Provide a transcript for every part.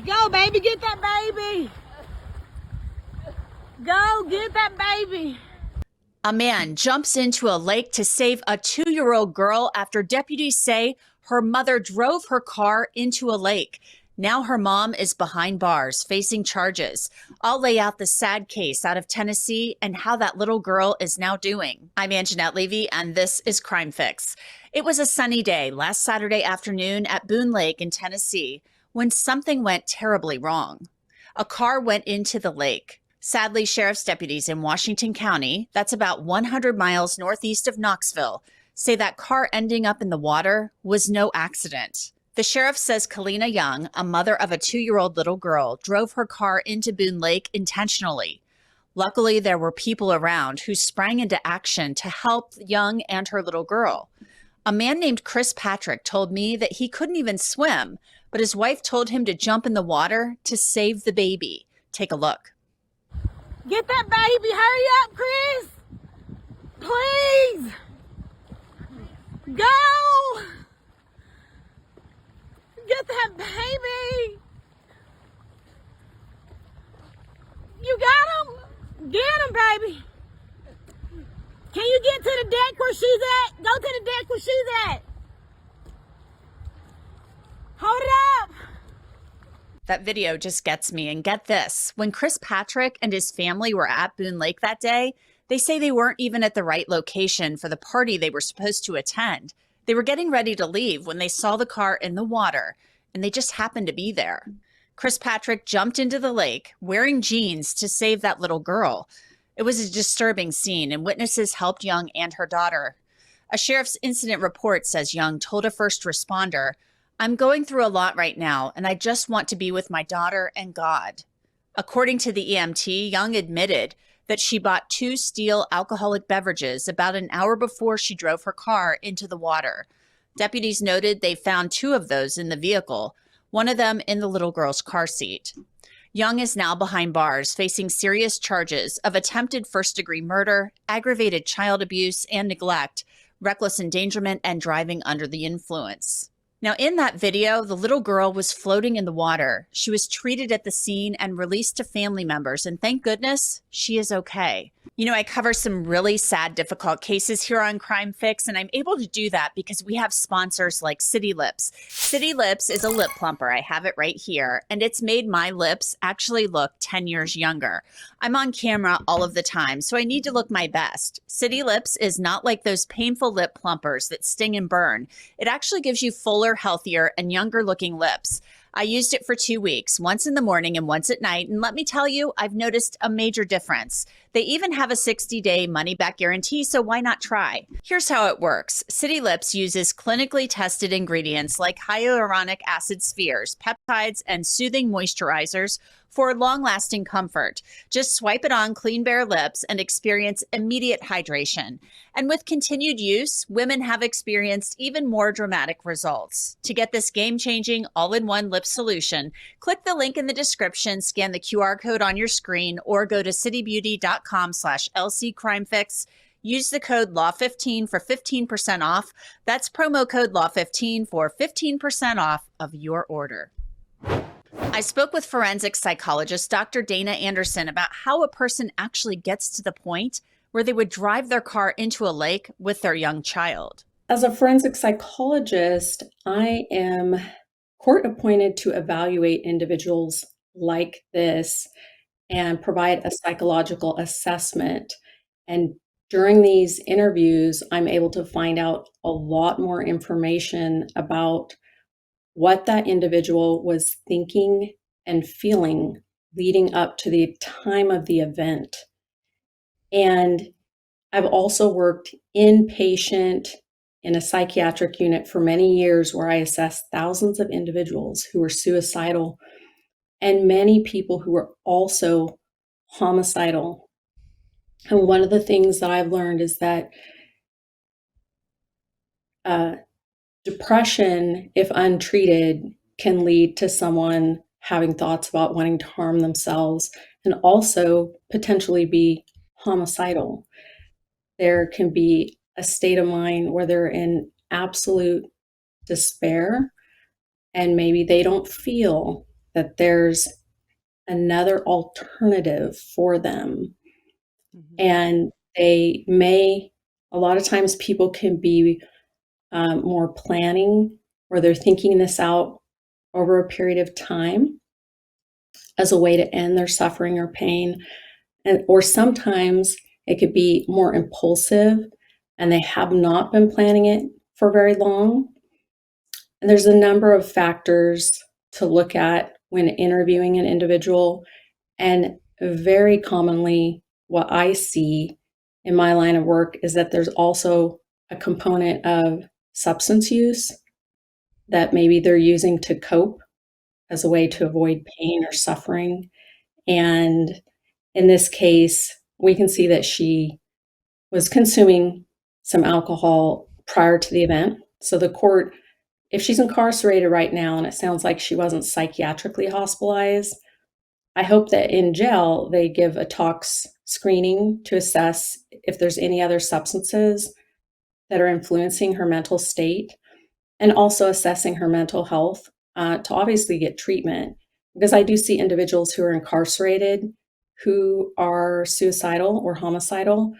Go, baby, get that baby. Go, get that baby. A man jumps into a lake to save a 2-year-old girl after deputies say her mother drove her car into a lake. Now her mom is behind bars, facing charges. I'll lay out the sad case out of Tennessee and how that little girl is now doing. I'm Angenette Levy, and this is Crime Fix. It was a sunny day last Saturday afternoon at Boone Lake in Tennessee when something went terribly wrong. A car went into the lake. Sadly, sheriff's deputies in Washington County, that's about 100 miles northeast of Knoxville, say that car ending up in the water was no accident. The sheriff says Kalyna Young, a mother of a 2-year-old little girl, drove her car into Boone Lake intentionally. Luckily, there were people around who sprang into action to help Young and her little girl. A man named Chris Patrick told me that he couldn't even swim, but his wife told him to jump in the water to save the baby. Take a look. Get that baby. Hurry up, Chris. Please. Go. Get that baby. You got him? Get him, baby. Can you get to the deck where she's at? Go to the deck where she's at. Hold it up. That video just gets me. And get this, when Chris Patrick and his family were at Boone Lake that day, they say they weren't even at the right location for the party they were supposed to attend. They were getting ready to leave when they saw the car in the water, and they just happened to be there. Chris Patrick jumped into the lake wearing jeans to save that little girl. It was a disturbing scene, and witnesses helped Young and her daughter. A sheriff's incident report says Young told a first responder, "I'm going through a lot right now, and I just want to be with my daughter and God." According to the EMT, Young admitted that she bought 2 steel alcoholic beverages about an hour before she drove her car into the water. Deputies noted they found 2 of those in the vehicle, one of them in the little girl's car seat. Young is now behind bars, facing serious charges of attempted first-degree murder, aggravated child abuse and neglect, reckless endangerment, and driving under the influence. Now, in that video, the little girl was floating in the water. She was treated at the scene and released to family members, and thank goodness she is okay. You know, I cover some really sad, difficult cases here on Crime Fix, and I'm able to do that because we have sponsors like City Lips. City Lips is a lip plumper. I have it right here, and it's made my lips actually look 10 years younger. I'm on camera all of the time, so I need to look my best. City Lips is not like those painful lip plumpers that sting and burn. It actually gives you fuller, healthier, and younger looking lips. I used it for 2 weeks, once in the morning and once at night, and let me tell you, I've noticed a major difference. They even have a 60-day money-back guarantee, so why not try? Here's how it works. City Lips uses clinically tested ingredients like hyaluronic acid spheres, peptides, and soothing moisturizers for long-lasting comfort. Just swipe it on clean, bare lips and experience immediate hydration. And with continued use, women have experienced even more dramatic results. To get this game-changing, all-in-one lip solution, click the link in the description, scan the QR code on your screen, or go to citybeauty.com/LCCrimeFix. Use the code LAW15 for 15% off. That's promo code LAW15 for 15% off of your order. I spoke with forensic psychologist Dr. Dana Anderson about how a person actually gets to the point where they would drive their car into a lake with their young child. As a forensic psychologist, I am court appointed to evaluate individuals like this and provide a psychological assessment. And during these interviews, I'm able to find out a lot more information about what that individual was thinking and feeling leading up to the time of the event. And I've also worked inpatient in a psychiatric unit for many years where I assessed thousands of individuals who were suicidal and many people who were also homicidal. And one of the things that I've learned is that depression, if untreated, can lead to someone having thoughts about wanting to harm themselves and also potentially be homicidal. There can be a state of mind where they're in absolute despair and maybe they don't feel that there's another alternative for them. And they may, a lot of times people can be more planning, or they're thinking this out over a period of time as a way to end their suffering or pain. Or sometimes it could be more impulsive and they have not been planning it for very long. And there's a number of factors to look at when interviewing an individual. And very commonly, what I see in my line of work is that there's also a component of substance use that maybe they're using to cope as a way to avoid pain or suffering. And in this case, we can see that she was consuming some alcohol prior to the event. So the court, if she's incarcerated right now, and it sounds like she wasn't psychiatrically hospitalized, I hope that in jail they give a tox screening to assess if there's any other substances that are influencing her mental state, and also assessing her mental health to obviously get treatment. Because I do see individuals who are incarcerated who are suicidal or homicidal,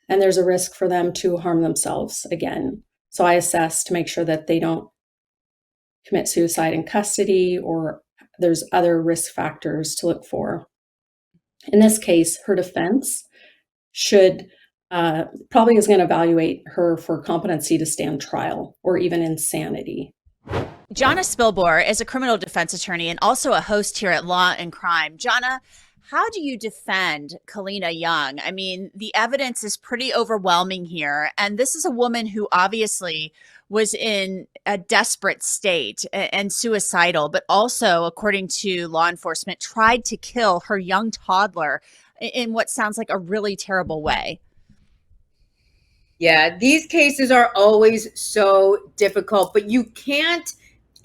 and there's a risk for them to harm themselves again. So I assess to make sure that they don't commit suicide in custody, or there's other risk factors to look for. In this case, her defense should probably is going to evaluate her for competency to stand trial or even insanity. Jana Spilbor is a criminal defense attorney and also a host here at Law and Crime. Jana, how do you defend Kalyna Young? I mean, the evidence is pretty overwhelming here. And this is a woman who obviously was in a desperate state and suicidal, but also, according to law enforcement, tried to kill her young toddler in what sounds like a really terrible way. Yeah, these cases are always so difficult, but you can't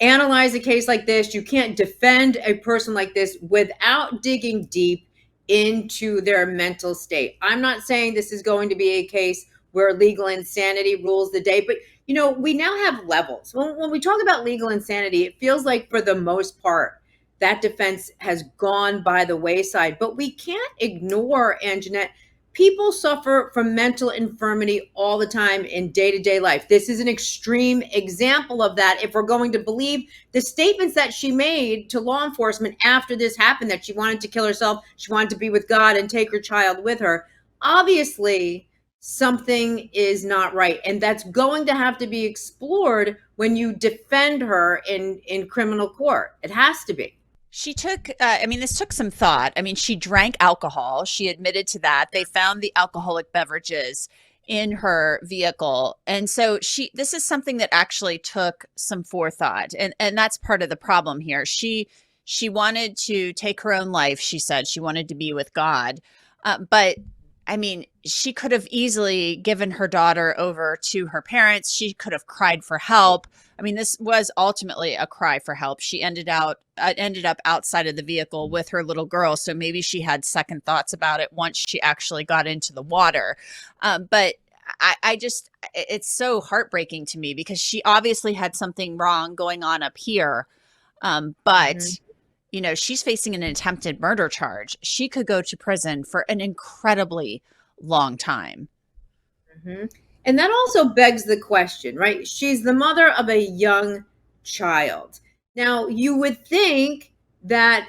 analyze a case like this. You can't defend a person like this without digging deep into their mental state. I'm not saying this is going to be a case where legal insanity rules the day, but you know, we now have levels. When we talk about legal insanity, it feels like for the most part, that defense has gone by the wayside. But we can't ignore, Angenette, people suffer from mental infirmity all the time in day-to-day life. This is an extreme example of that. If we're going to believe the statements that she made to law enforcement after this happened, that she wanted to kill herself, she wanted to be with God and take her child with her, obviously something is not right. And that's going to have to be explored when you defend her in criminal court. It has to be. She took, this took some thought. I mean, she drank alcohol. She admitted to that. They found the alcoholic beverages in her vehicle. And so this is something that actually took some forethought. And that's part of the problem here. She wanted to take her own life. She said she wanted to be with God. But I mean, she could have easily given her daughter over to her parents. She could have cried for help. I mean, this was ultimately a cry for help. She ended up outside of the vehicle with her little girl. So maybe she had second thoughts about it once she actually got into the water. But it's so heartbreaking to me because she obviously had something wrong going on up here. But you know, she's facing an attempted murder charge. She could go to prison for an incredibly long time. And that also begs the question, right? She's the mother of a young child. Now, you would think that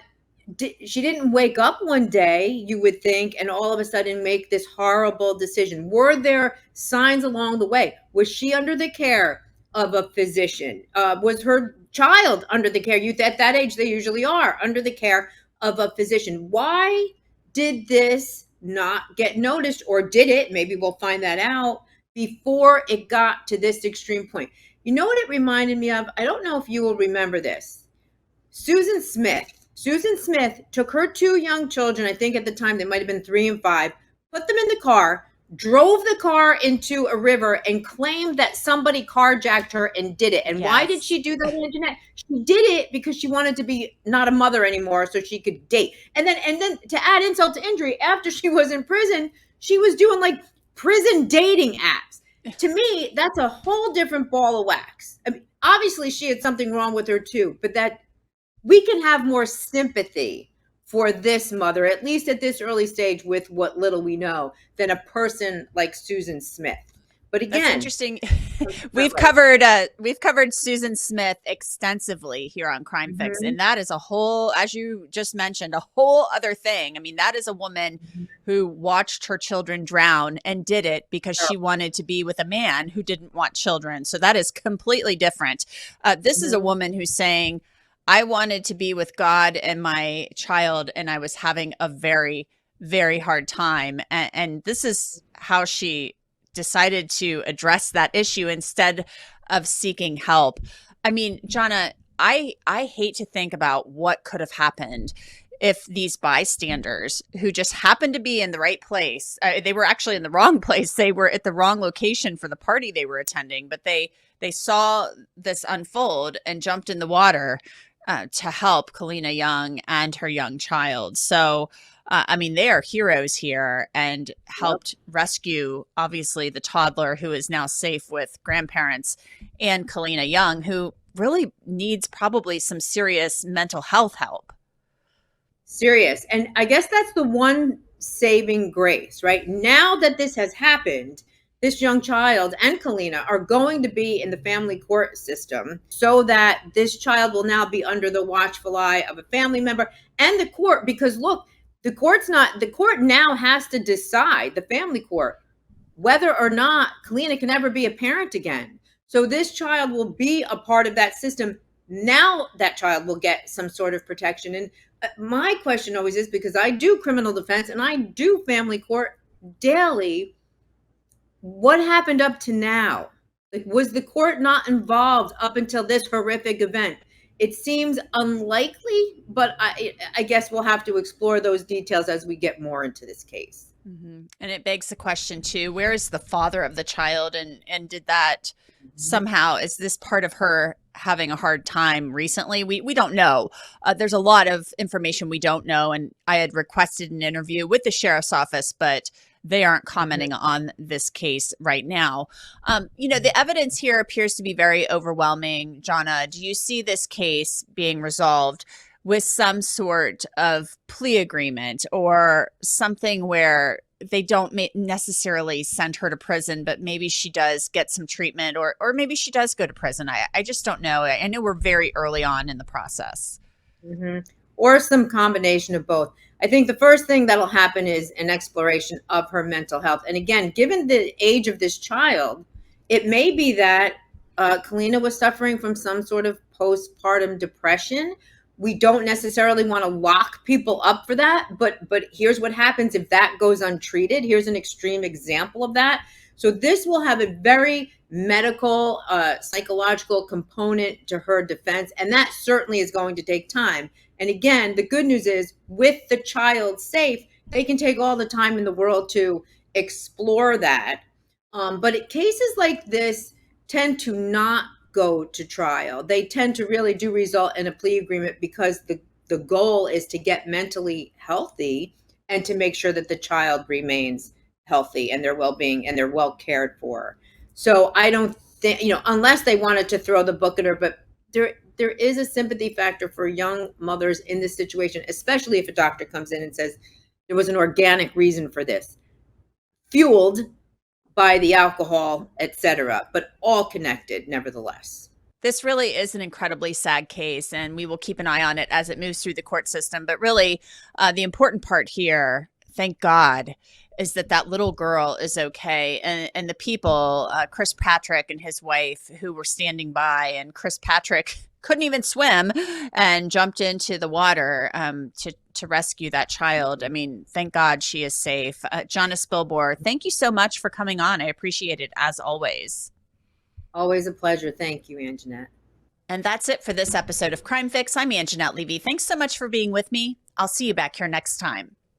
she didn't wake up one day, you would think, and all of a sudden make this horrible decision. Were there signs along the way? Was she under the care of a physician? Was her child under the care? At that age, they usually are under the care of a physician. Why did this not get noticed, or did it? Maybe we'll find that out before it got to this extreme point. You know what it reminded me of? I don't know if you will remember this. Susan Smith took her two young children, I think at the time they might have been 3 and 5, put them in the car, drove the car into a river, and claimed that somebody carjacked her and did it. And why did she do that, Angenette? She did it because she wanted to be not a mother anymore so she could date. And then to add insult to injury, after she was in prison, she was doing like prison dating apps. To me, that's a whole different ball of wax. I mean, obviously she had something wrong with her too, but that we can have more sympathy for this mother, at least at this early stage with what little we know, than a person like Susan Smith. But again, that's interesting. We've covered Susan Smith extensively here on Crime Fix, and that is a whole, as you just mentioned, a whole other thing. I mean, that is a woman who watched her children drown and did it because she wanted to be with a man who didn't want children. So that is completely different. This is a woman who's saying, I wanted to be with God and my child, and I was having a very, very hard time. And this is how she decided to address that issue instead of seeking help. I mean, Jonna, I hate to think about what could have happened if these bystanders who just happened to be in the right place, they were actually in the wrong place. They were at the wrong location for the party they were attending, but they saw this unfold and jumped in the water to help Kalyna Young and her young child. So, I mean, they are heroes here and helped rescue, obviously, the toddler who is now safe with grandparents, and Kalyna Young, who really needs probably some serious mental health help. Serious. And I guess that's the one saving grace, right? Now that this has happened, this young child and Kalyna are going to be in the family court system so that this child will now be under the watchful eye of a family member and the court, because look, the court now has to decide, the family court, whether or not Kalyna can ever be a parent again. So this child will be a part of that system. Now that child will get some sort of protection. And my question always is, because I do criminal defense and I do family court daily, what happened up to now? Like, was the court not involved up until this horrific event? It seems unlikely, but I guess we'll have to explore those details as we get more into this case. And it begs the question too, where is the father of the child? And did that somehow, is this part of her having a hard time recently? We don't know. There's a lot of information we don't know. And I had requested an interview with the sheriff's office, but they aren't commenting on this case right now. The evidence here appears to be very overwhelming. Jonna, do you see this case being resolved with some sort of plea agreement or something where they don't necessarily send her to prison, but maybe she does get some treatment, or maybe she does go to prison? I just don't know. I know we're very early on in the process. Or some combination of both. I think the first thing that'll happen is an exploration of her mental health. And again, given the age of this child, it may be that Kalyna was suffering from some sort of postpartum depression. We don't necessarily want to lock people up for that, but here's what happens if that goes untreated. Here's an extreme example of that. So this will have a very medical, psychological component to her defense, and that certainly is going to take time. And again, the good news is, with the child safe, they can take all the time in the world to explore that. But cases like this tend to not go to trial. They tend to really do result in a plea agreement because the goal is to get mentally healthy and to make sure that the child remains healthy and their well-being and they're well cared for. So I don't think, unless they wanted to throw the book at her, but there is a sympathy factor for young mothers in this situation, especially if a doctor comes in and says there was an organic reason for this, fueled by the alcohol, etc., but all connected nevertheless. This really is an incredibly sad case, and we will keep an eye on it as it moves through the court system. But really, the important part here, thank God, is that little girl is okay. And the people, Chris Patrick and his wife, who were standing by, and Chris Patrick couldn't even swim and jumped into the water to rescue that child. I mean, thank God she is safe. Jonna Spilbor, thank you so much for coming on. I appreciate it, as always. Always a pleasure. Thank you, Angenette. And that's it for this episode of Crime Fix. I'm Angenette Levy. Thanks so much for being with me. I'll see you back here next time.